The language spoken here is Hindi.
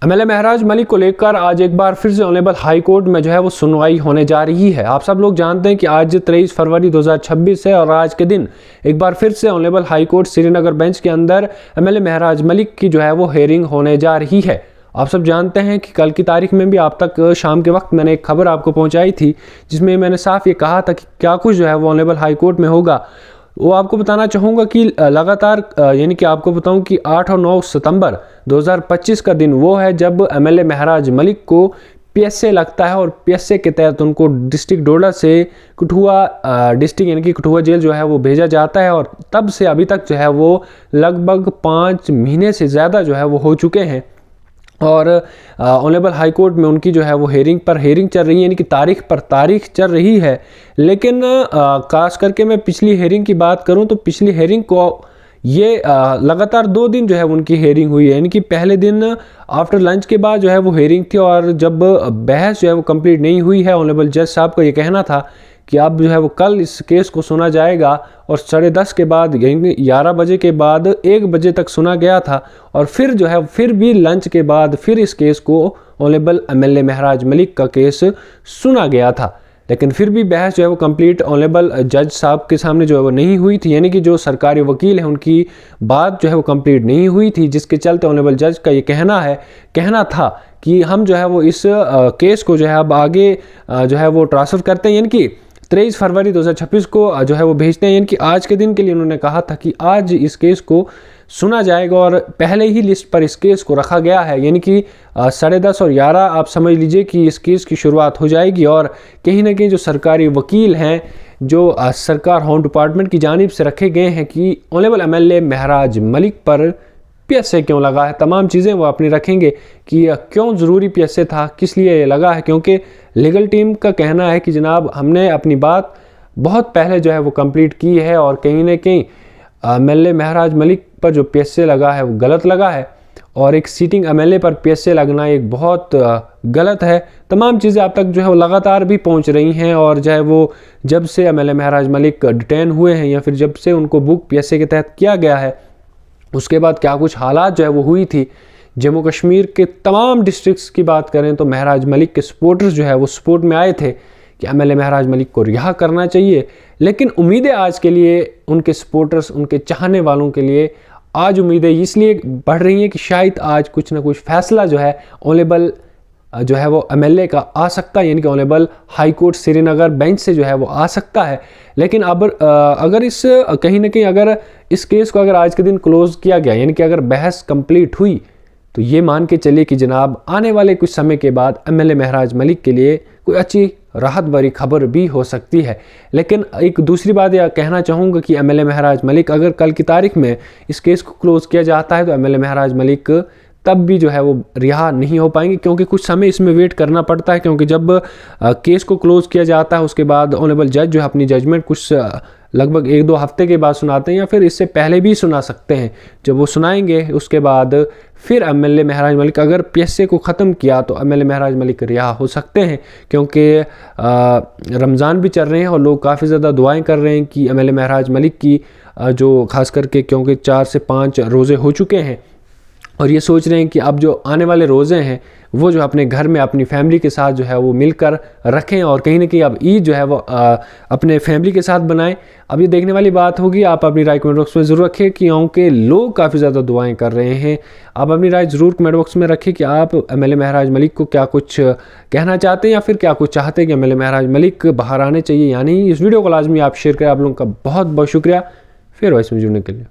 एमएलए महराज मलिक को लेकर आज एक बार फिर से ऑनरेबल हाई कोर्ट में जो है वो सुनवाई होने जा रही है। आप सब लोग जानते हैं कि आज 23 फरवरी 2026 है और आज के दिन एक बार फिर से honourable high court Srinagar bench के अंदर एमएलए महराज मलिक की जो है वो हेयरिंग होने जा रही है। आप सब जानते हैं कि कल की तारीख में भी आप तक शाम के वक्त मैंने एक खबर आपको पहुंचाई थी जिसमें मैंने साफ ये कहा था कि क्या कुछ जो है वो ऑनरेबल हाई कोर्ट में होगा। वो आपको बताना चाहूँगा कि लगातार यानी कि आपको बताऊं कि 8 और 9 सितंबर 2025 का दिन वो है जब एमएलए महराज मलिक को पीएसए लगता है और पीएसए के तहत उनको डिस्ट्रिक्ट डोडा से कठुआ डिस्ट्रिक्ट यानी कि कठुआ जेल जो है वो भेजा जाता है और तब से अभी तक जो है वो लगभग 5 महीने से ज़्यादा जो है वो हो चुके हैं और ऑनरेबल हाई कोर्ट में उनकी जो है वो हेयरिंग चल रही है, यानी कि तारीख पर तारीख चल रही है। लेकिन खास करके मैं पिछली हेयरिंग की बात करूं तो पिछली हेयरिंग को ये लगातार 2 दिन जो है उनकी हेयरिंग हुई है, यानी कि पहले दिन आफ्टर लंच के बाद जो है वो हेयरिंग थी और जब बहस जो है वो कंप्लीट नहीं हुई है, ऑनरेबल जज साहब का ये कहना था कि अब जो है वो कल इस केस को सुना जाएगा और 10:30 के बाद यानी 11 बजे के बाद 1 बजे तक सुना गया था और फिर जो है फिर भी लंच के बाद फिर इस केस को ऑनरेबल एमएलए महराज मलिक का केस सुना गया था। लेकिन फिर भी बहस जो है वो कंप्लीट ऑनरेबल जज साहब के सामने जो है वो नहीं हुई थी, यानी कि जो सरकारी वकील है उनकी बात जो है वो कंप्लीट नहीं हुई थी, जिसके चलते ऑनरेबल जज का ये कहना था कि हम जो है वो इस केस को जो है अब आगे जो है वो ट्रांसफ़र करते हैं, यानी कि 23 फरवरी 2026 को जो है वो भेजते हैं। यानी कि आज के दिन के लिए उन्होंने कहा था कि आज इस केस को सुना जाएगा और पहले ही लिस्ट पर इस केस को रखा गया है, यानी कि 10:30 और 11 आप समझ लीजिए कि इस केस की शुरुआत हो जाएगी। और कहीं ना कहीं जो सरकारी वकील हैं जो सरकार होम डिपार्टमेंट की जानिब से रखे गए हैं कि ऑनरेबल एमएलए महराज मलिक पर पीएसए क्यों लगा है, तमाम चीज़ें वो अपनी रखेंगे कि क्यों ज़रूरी पीएसए था, किस लिए ये लगा है। क्योंकि लीगल टीम का कहना है कि जनाब हमने अपनी बात बहुत पहले जो है वो कंप्लीट की है और कहीं ना कहीं एमएलए महराज मलिक पर जो पीएसए लगा है वो गलत लगा है और एक सीटिंग एमएलए पर पीएसए लगना एक बहुत गलत है। तमाम चीज़ें अब तक जो है वो लगातार भी पहुंच रही हैं और जो है वो जब से एमएलए महराज मलिक डिटेन हुए हैं या फिर जब से उनको बुक पीएसए के तहत किया गया है उसके बाद क्या कुछ हालात जो है वो हुई थी। जम्मू कश्मीर के तमाम डिस्ट्रिक्ट्स की बात करें तो महराज मलिक के सपोर्टर्स जो है वो सपोर्ट में आए थे कि एमएलए महराज मलिक को रिहा करना चाहिए। लेकिन उम्मीदें आज के लिए उनके सपोर्टर्स, उनके चाहने वालों के लिए आज उम्मीदें इसलिए बढ़ रही हैं कि शायद आज कुछ ना कुछ फैसला जो है ऑनरेबल जो है वो एमएलए का आ सकता है, यानी कि honourable high court Srinagar bench से जो है वो आ सकता है। लेकिन अब अगर इस कहीं ना कहीं अगर इस केस को अगर आज के दिन क्लोज किया गया, यानी कि अगर बहस कंप्लीट हुई तो ये मान के चलिए कि जनाब आने वाले कुछ समय के बाद एमएलए महराज मलिक के लिए कोई अच्छी राहत भरी खबर भी हो सकती है। लेकिन एक दूसरी बात यह कहना चाहूँगा कि एमएलए महराज मलिक अगर कल की तारीख में इस केस को क्लोज किया जाता है तो एमएलए महराज मलिक तब भी जो है वो रिहा नहीं हो पाएंगे, क्योंकि कुछ समय इसमें वेट करना पड़ता है। क्योंकि जब केस को क्लोज किया जाता है उसके बाद ऑनरेबल जज जो है अपनी जजमेंट कुछ लगभग 1-2 हफ्ते के बाद सुनाते हैं या फिर इससे पहले भी सुना सकते हैं। जब वो सुनाएंगे उसके बाद फिर एमएलए महराज मलिक अगर पीएसए को ख़त्म किया तो एमएलए महराज मलिक रिहा हो सकते हैं, क्योंकि रमज़ान भी चल रहे हैं और लोग काफ़ी ज़्यादा दुआएं कर रहे हैं कि एमएलए महराज मलिक की जो खास करके क्योंकि 4 से 5 रोज़े हो चुके हैं और ये सोच रहे हैं कि अब जो आने वाले रोज़े हैं वो जो अपने घर में अपनी फैमिली के साथ जो है वो मिलकर रखें और कहीं ना कहीं अब ईद जो है वो अपने फैमिली के साथ बनाएं। अब ये देखने वाली बात होगी, आप अपनी राय कमेंट बॉक्स में ज़रूर रखें क्योंकि लोग काफ़ी ज़्यादा दुआएं कर रहे हैं। आप अपनी राय ज़रूर कमेंट बॉक्स में रखें कि आप एमएलए महराज मलिक को क्या कुछ कहना चाहते हैं या फिर क्या कुछ चाहते हैं कि एमएलए महराज मलिक बाहर आने चाहिए या नहीं। इस वीडियो को लाजमी आप शेयर करें। आप लोगों का बहुत बहुत शुक्रिया फिर वॉइस में जुड़ने के लिए।